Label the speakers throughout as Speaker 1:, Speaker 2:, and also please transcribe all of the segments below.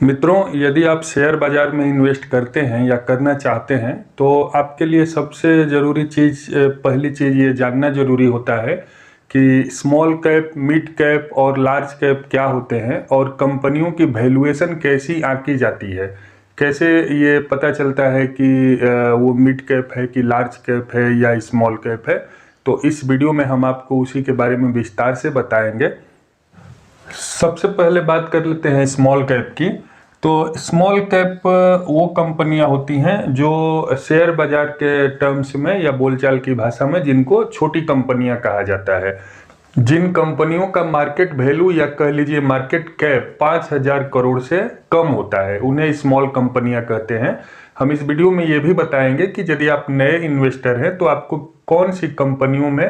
Speaker 1: मित्रों, यदि आप शेयर बाज़ार में इन्वेस्ट करते हैं या करना चाहते हैं तो आपके लिए सबसे ज़रूरी चीज़ पहली चीज़ ये जानना ज़रूरी होता है कि स्मॉल कैप, मिड कैप और लार्ज कैप क्या होते हैं और कंपनियों की वैल्यूएशन कैसी आंकी जाती है। कैसे ये पता चलता है कि वो मिड कैप है कि लार्ज कैप है या स्मॉल कैप है। तो इस वीडियो में हम आपको उसी के बारे में विस्तार से बताएंगे। सबसे पहले बात कर लेते हैं स्मॉल कैप की। तो स्मॉल कैप वो कंपनियां होती हैं जो शेयर बाजार के टर्म्स में या बोलचाल की भाषा में जिनको छोटी कंपनियां कहा जाता है। जिन कंपनियों का मार्केट वैल्यू या कह लीजिए मार्केट कैप 5,000 करोड़ से कम होता है उन्हें स्मॉल कंपनियां कहते हैं। हम इस वीडियो में ये भी बताएंगे कि यदि आप नए इन्वेस्टर हैं तो आपको कौन सी कंपनियों में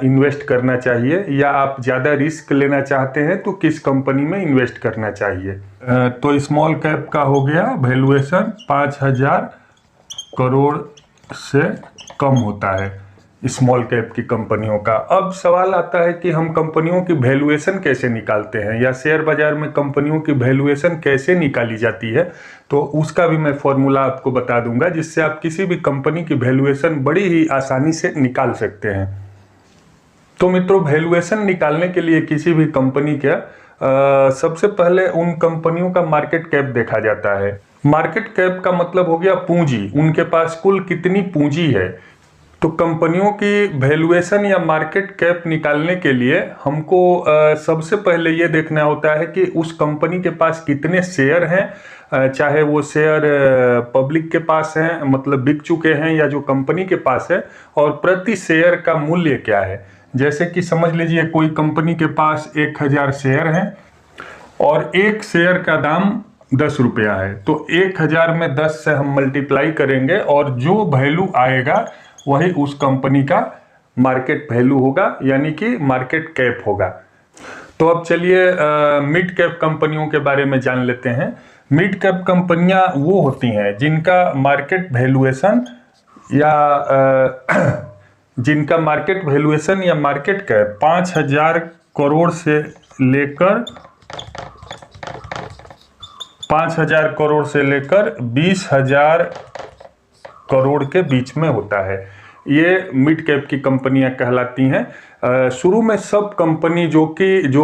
Speaker 1: इन्वेस्ट करना चाहिए, या आप ज़्यादा रिस्क लेना चाहते हैं तो किस कंपनी में इन्वेस्ट करना चाहिए। तो स्मॉल कैप का हो गया वैल्यूएशन 5,000 करोड़ से कम होता है स्मॉल कैप की कंपनियों का। अब सवाल आता है कि हम कंपनियों की वैल्यूएशन कैसे निकालते हैं या शेयर बाजार में कंपनियों की वैल्यूएशन कैसे निकाली जाती है। तो उसका भी मैं फॉर्मूला आपको बता दूंगा जिससे आप किसी भी कंपनी की वैल्यूएशन बड़ी ही आसानी से निकाल सकते हैं। तो मित्रों, वैल्यूएशन निकालने के लिए किसी भी कंपनी का सबसे पहले उन कंपनियों का मार्केट कैप देखा जाता है। मार्केट कैप का मतलब हो गया पूंजी, उनके पास कुल कितनी पूंजी है। तो कंपनियों की वैल्यूएशन या मार्केट कैप निकालने के लिए हमको सबसे पहले ये देखना होता है कि उस कंपनी के पास कितने शेयर हैं, चाहे वो शेयर पब्लिक के पास हैं मतलब बिक चुके हैं या जो कंपनी के पास है, और प्रति शेयर का मूल्य क्या है। जैसे कि समझ लीजिए कोई कंपनी के पास 1,000 शेयर हैं और एक शेयर का दाम 10 रुपया है, तो 1,000 में 10 से हम मल्टीप्लाई करेंगे और जो वैल्यू आएगा वही उस कंपनी का मार्केट वैल्यू होगा, यानी कि मार्केट कैप होगा। तो अब चलिए मिड कैप कंपनियों के बारे में जान लेते हैं। मिड कैप कंपनियां वो होती हैं जिनका मार्केट वैल्यूएशन या मार्केट कैप 5,000 करोड़ से लेकर 20,000 करोड़ के बीच में होता है। ये मिड कैप की कंपनियां कहलाती हैं। शुरू में सब कंपनी जो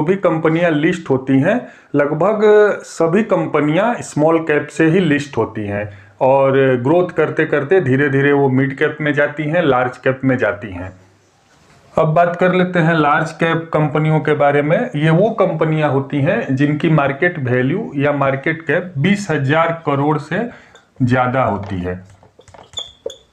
Speaker 1: भी कंपनियां लिस्ट होती हैं, लगभग सभी कंपनियां स्मॉल कैप से ही लिस्ट होती हैं और ग्रोथ करते करते धीरे धीरे वो मिड कैप में जाती हैं, लार्ज कैप में जाती हैं। अब बात कर लेते हैं लार्ज कैप कंपनियों के बारे में। ये वो कंपनियां होती हैं जिनकी मार्केट वैल्यू या मार्केट कैप 20,000 करोड़ से ज़्यादा होती है।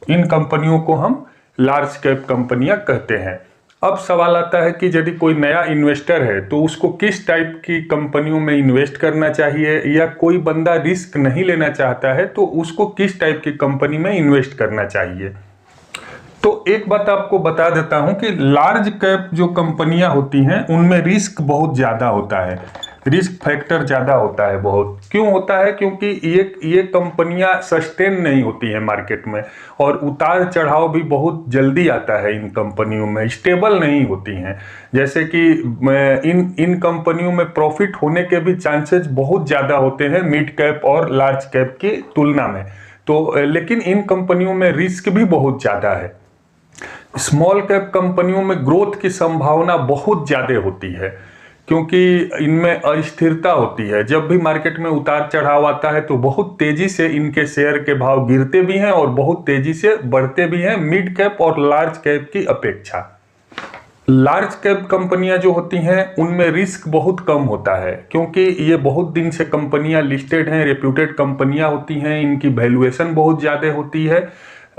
Speaker 1: इन कंपनियों को हम लार्ज कैप कंपनियां कहते हैं। अब सवाल आता है कि यदि कोई नया इन्वेस्टर है तो उसको किस टाइप की कंपनियों में इन्वेस्ट करना चाहिए, या कोई बंदा रिस्क नहीं लेना चाहता है तो उसको किस टाइप की कंपनी में इन्वेस्ट करना चाहिए। तो एक बात आपको बता देता हूं कि लार्ज कैप जो कंपनियां होती हैं उनमें रिस्क बहुत ज़्यादा होता है, रिस्क फैक्टर ज़्यादा होता है। बहुत क्यों होता है? क्योंकि ये कंपनियां सस्टेन नहीं होती हैं मार्केट में, और उतार चढ़ाव भी बहुत जल्दी आता है इन कंपनियों में, स्टेबल नहीं होती हैं। जैसे कि इन कंपनियों में प्रॉफिट होने के भी चांसेस बहुत ज़्यादा होते हैं मिड कैप और लार्ज कैप की तुलना में। तो लेकिन इन कंपनियों में रिस्क भी बहुत ज़्यादा है। स्मॉल कैप कंपनियों में ग्रोथ की संभावना बहुत ज़्यादा होती है क्योंकि इनमें अस्थिरता होती है। जब भी मार्केट में उतार चढ़ाव आता है तो बहुत तेजी से इनके शेयर के भाव गिरते भी हैं और बहुत तेजी से बढ़ते भी हैं मिड कैप और लार्ज कैप की अपेक्षा। लार्ज कैप कंपनियां जो होती हैं उनमें रिस्क बहुत कम होता है क्योंकि ये बहुत दिन से कंपनियां लिस्टेड हैं, रेप्यूटेड कंपनियां होती हैं, इनकी वैल्यूएशन बहुत ज़्यादा होती है।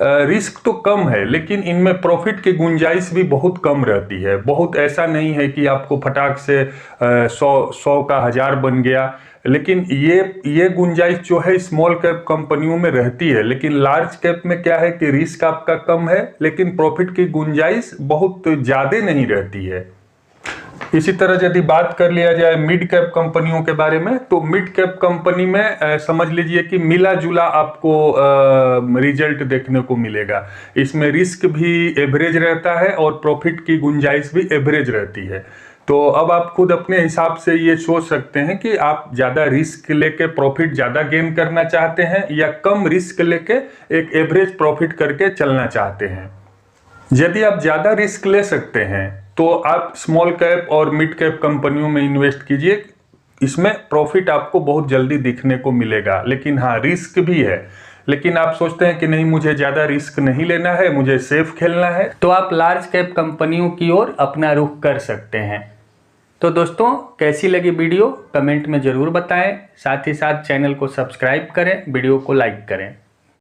Speaker 1: रिस्क तो कम है लेकिन इनमें प्रॉफिट की गुंजाइश भी बहुत कम रहती है। बहुत ऐसा नहीं है कि आपको फटाक से 100 का 1000 बन गया, लेकिन ये गुंजाइश जो है स्मॉल कैप कंपनियों में रहती है। लेकिन लार्ज कैप में क्या है कि रिस्क आपका कम है लेकिन प्रॉफिट की गुंजाइश बहुत ज़्यादा नहीं रहती है। इसी तरह यदि बात कर लिया जाए मिड कैप कंपनियों के बारे में, तो मिड कैप कंपनी में समझ लीजिए कि मिला जुला आपको रिजल्ट देखने को मिलेगा। इसमें रिस्क भी एवरेज रहता है और प्रॉफिट की गुंजाइश भी एवरेज रहती है। तो अब आप खुद अपने हिसाब से ये सोच सकते हैं कि आप ज़्यादा रिस्क लेके प्रॉफिट ज़्यादा गेन करना चाहते हैं या कम रिस्क लेके एक एवरेज प्रॉफिट करके चलना चाहते हैं। यदि आप ज़्यादा रिस्क ले सकते हैं तो आप स्मॉल कैप और मिड कैप कंपनियों में इन्वेस्ट कीजिए, इसमें प्रॉफिट आपको बहुत जल्दी दिखने को मिलेगा। लेकिन हाँ, रिस्क भी है, लेकिन आप सोचते हैं कि नहीं, मुझे ज़्यादा रिस्क नहीं लेना है, मुझे सेफ खेलना है,
Speaker 2: तो आप लार्ज कैप कंपनियों की ओर अपना रुख कर सकते हैं। तो दोस्तों, कैसी लगी वीडियो कमेंट में ज़रूर बताएं, साथ ही साथ चैनल को सब्सक्राइब करें, वीडियो को लाइक करें।